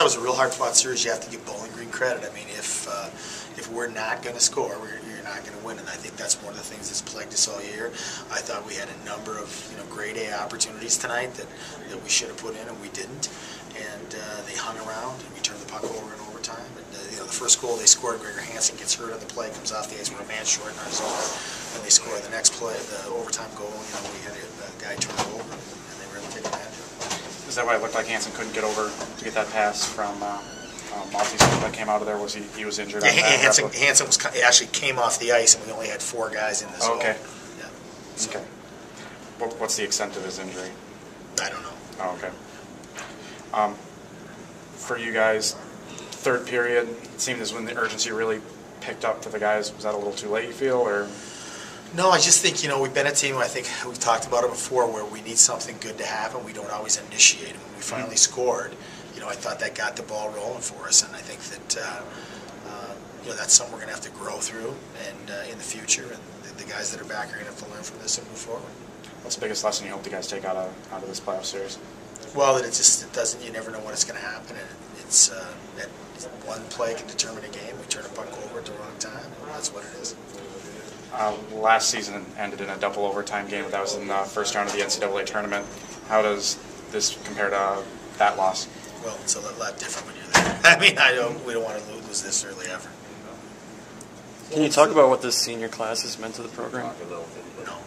That was a real hard-fought series. You have to give Bowling Green credit. I mean, if we're not going to score, you're not going to win, and I think that's one of the things that's plagued us all year. I thought we had a number of grade A opportunities tonight that we should have put in, and we didn't. And they hung around, and we turned the puck over in overtime. And the first goal they scored, Gregor Hansen gets hurt on the play, comes off the ice, we're a man short in our zone, and they score the next play, the overtime goal. We had a guy turn it over, and they were able to take advantage of it. Is that why it looked like Hansen couldn't get over to get that pass from Maltese that came out of there? Was he was injured? Yeah, Hansen actually came off the ice, and we only had 4 guys in the zone. Okay. Yeah. So, okay. What's the extent of his injury? I don't know. Oh, okay. For you guys, third period, it seemed as when the urgency really picked up for the guys. Was that a little too late, you feel, or? No, I just think, we've been a team, I think we've talked about it before, where we need something good to happen. We don't always initiate it. When we finally scored, I thought that got the ball rolling for us, and I think that that's something we're going to have to grow through and in the future, and the guys that are back are going to have to learn from this and move forward. What's the biggest lesson you hope the guys take out of this playoff series? Well, that it doesn't. You never know when it's going to happen, and it's that one play can determine a game. We turn a puck over at the wrong time, and that's what it is. Last season ended in a double overtime game. That was in the first round of the NCAA tournament. How does this compare to that loss? Well, it's a lot different when you're there. I mean, we don't want to lose this early ever. Can you talk about what this senior class has meant to the program? No.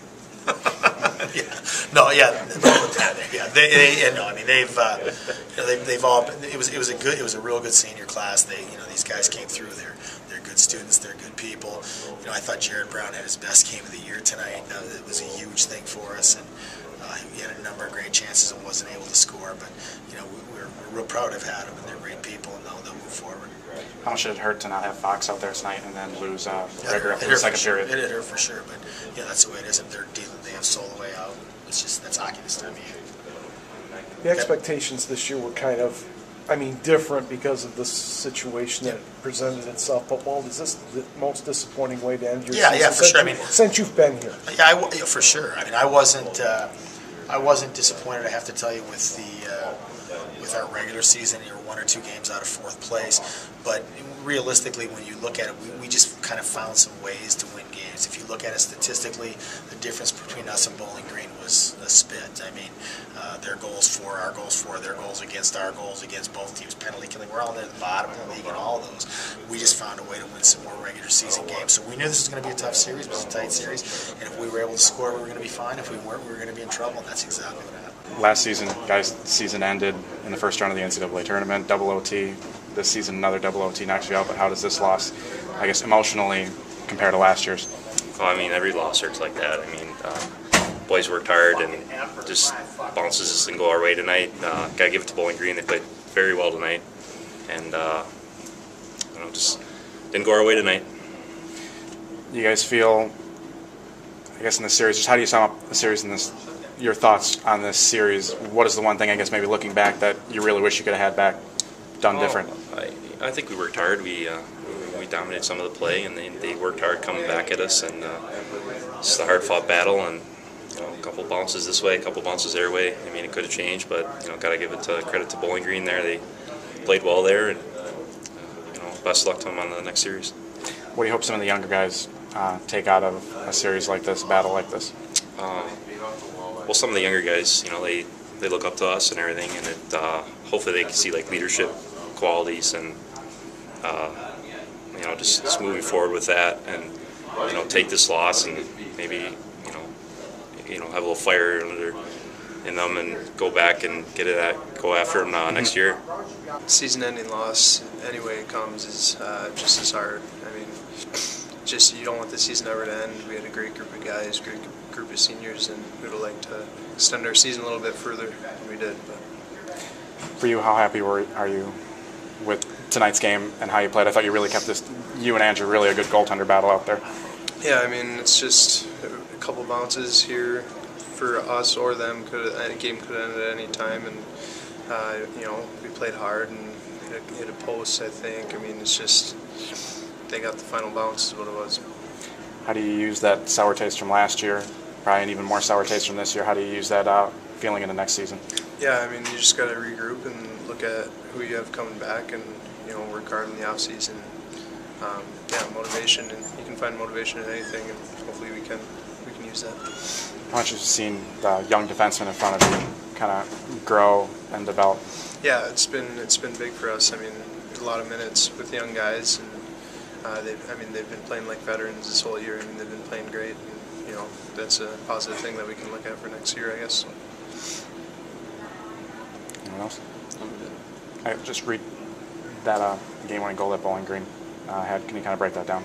No, yeah. They've all been, it was a real good senior class. These guys came through. They're good students. They're good people. I thought Jared Brown had his best game of the year tonight. It was a huge thing for us, and he had a number of great chances and wasn't able to score. But we're real proud to have had them, and they're great people, and they'll move forward. How much did it hurt to not have Fox out there tonight and then lose Gregor after the second period? It hurt for sure, but that's the way it is. If they're dealing, they have soul the way out. That's hockey this time of year. The expectations this year were kind of, different because of the situation that presented itself. But Walt, is this the most disappointing way to end your season? Yeah, for sure. Since you've been here. Yeah, for sure. I wasn't disappointed. I have to tell you with our regular season, you're 1 or 2 games out of 4th place. But realistically, when you look at it, we just kind of found some ways to win games. If you look at it statistically, the difference between us and Bowling Green was a spit. Their goals for, our goals for, their goals against, our goals against both teams, penalty killing. We're all near the bottom of the league in all of those. We just found a way to win some more regular season games. So we knew this was going to be a tough series, it was a tight series. And if we were able to score, we were going to be fine. If we weren't, we were going to be in trouble, and that's exactly what happened. Last season, guys, the season ended in the first round of the NCAA tournament, double OT. This season, another double OT knocks you out. But how does this loss, I guess, emotionally compare to last year's? Well, every loss hurts like that. Boys worked hard and just bounces just didn't go our way tonight. Got to give it to Bowling Green. They played very well tonight, and just didn't go our way tonight. You guys feel, I guess, in this series, just how do you sum up the series in this? Your thoughts on this series? What is the one thing, I guess, maybe looking back that you really wish you could have had back, done different? I think we worked hard. We dominated some of the play, and they worked hard coming back at us, and it's a hard-fought battle, and a couple bounces this way, a couple bounces their way. It could have changed, but got to give it credit to Bowling Green there. They played well there, and best luck to them on the next series. What do you hope some of the younger guys take out of a series like this, a battle like this? Well, some of the younger guys, they look up to us and everything, and hopefully they can see leadership qualities and just moving forward with that, and take this loss and maybe have a little fire in them and go back and go after them next year. Season-ending loss, any way it comes, is just as hard. You don't want the season ever to end. We had a great group of guys, great group of seniors, and we would have liked to extend our season a little bit further than we did. But. For you, how happy are you with tonight's game and how you played? I thought you really kept you and Andrew, really a good goaltender battle out there. Yeah, it's just a couple bounces here for us or them. Any game could have ended at any time, and we played hard and hit a post, I think. It's just they got the final bounce is what it was. How do you use that sour taste from last year, probably an even more sour taste from this year? How do you use that feeling in the next season? Yeah, you just got to regroup and look at who you have coming back and work hard in the off season. Yeah, motivation, and you can find motivation in anything, and hopefully we can use that. How much have you seen the young defensemen in front of you kind of grow and develop? Yeah, it's been big for us. I mean, a lot of minutes with young guys, and they've been playing like veterans this whole year. I mean, they've been playing great, and that's a positive thing that we can look at for next year, I guess. Anyone else? I just read that game-winning goal that Bowling Green had. Can you kind of break that down?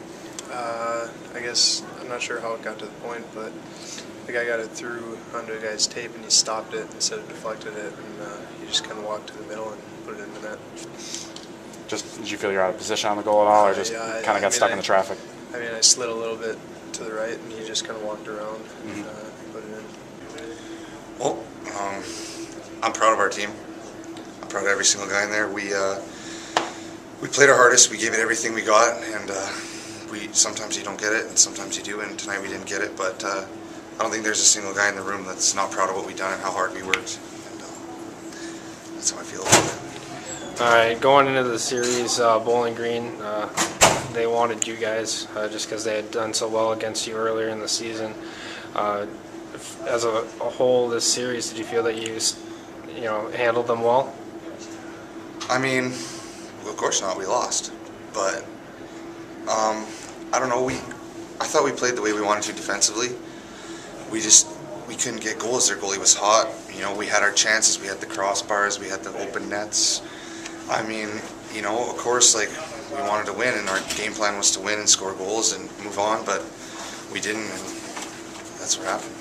I guess I'm not sure how it got to the point, but the guy got it through onto a guy's tape, and he stopped it instead of deflected it, and he just kind of walked to the middle and put it in the net. Did you feel you're out of position on the goal at all, or just kind of got stuck in the traffic? I mean, I slid a little bit to the right, and he just kind of walked around and put it in. Well, I'm proud of our team. I'm proud of every single guy in there. We played our hardest. We gave it everything we got, and sometimes you don't get it, and sometimes you do. And tonight we didn't get it, but I don't think there's a single guy in the room that's not proud of what we've done and how hard we worked. And that's how I feel about it. All right, going into the series, Bowling Green, they wanted you guys just because they had done so well against you earlier in the season. As a whole, this series, did you feel that you handled them well? I mean, of course not. We lost, but I don't know. I thought we played the way we wanted to defensively. We couldn't get goals. Their goalie was hot. We had our chances. We had the crossbars. We had the open nets. I mean, of course, we wanted to win, and our game plan was to win and score goals and move on, but we didn't, and that's what happened.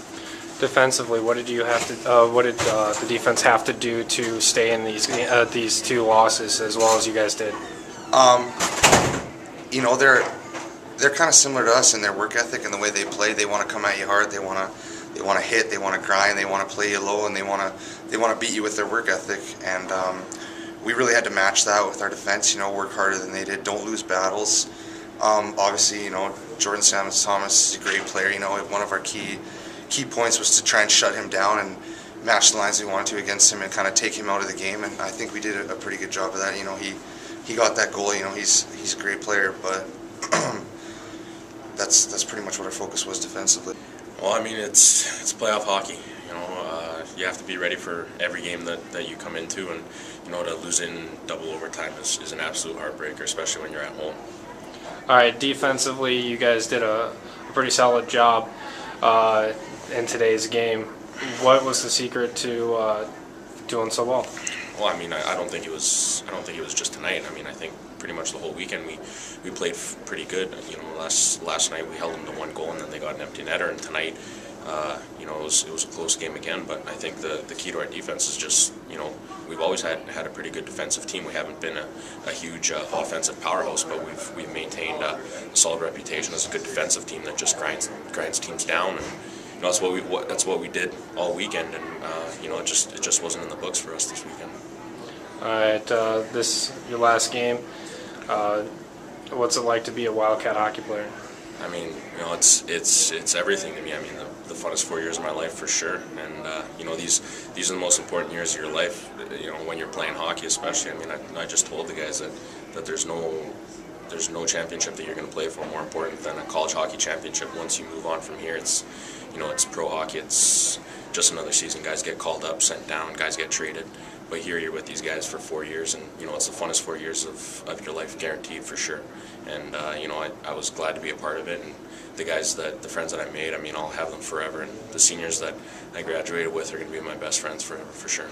Defensively, what did the defense have to do to stay in these two losses as well as you guys did? They're kind of similar to us in their work ethic and the way they play. They want to come at you hard. They want to hit. They want to grind. They want to play you low, and they want to beat you with their work ethic. And we really had to match that with our defense. Work harder than they did. Don't lose battles. Obviously, Jordan Thomas is a great player. One of our key points was to try and shut him down and match the lines we wanted to against him and kind of take him out of the game. And I think we did a pretty good job of that. He got that goal. He's a great player, but that's pretty much what our focus was defensively. Well, I mean, it's playoff hockey. You have to be ready for every game that you come into, and to lose in double overtime is an absolute heartbreaker, especially when you're at home. All right, defensively, you guys did a pretty solid job in today's game. What was the secret to doing so well? Well, I mean, I don't think it was just tonight. I mean, I think pretty much the whole weekend we played pretty good. Last night we held them to one goal, and then they got an empty netter. And tonight, it was a close game again. But I think the key to our defense is just we've always had a pretty good defensive team. We haven't been a huge offensive powerhouse, but we've maintained a solid reputation as a good defensive team that just grinds teams down. And that's what we did all weekend, and it just wasn't in the books for us this weekend. All right, this your last game. What's it like to be a Wildcat hockey player? I mean, it's everything to me. I mean, the funnest 4 years of my life for sure, and these are the most important years of your life. When you're playing hockey, especially. I mean, I just told the guys that there's no championship that you're going to play for more important than a college hockey championship. Once you move on from here, it's pro hockey. It's just another season. Guys get called up, sent down. Guys get traded. But here you're with these guys for 4 years, and it's the funnest 4 years of your life, guaranteed for sure. And I was glad to be a part of it. And the friends that I made, I mean, I'll have them forever. And the seniors that I graduated with are going to be my best friends forever, for sure.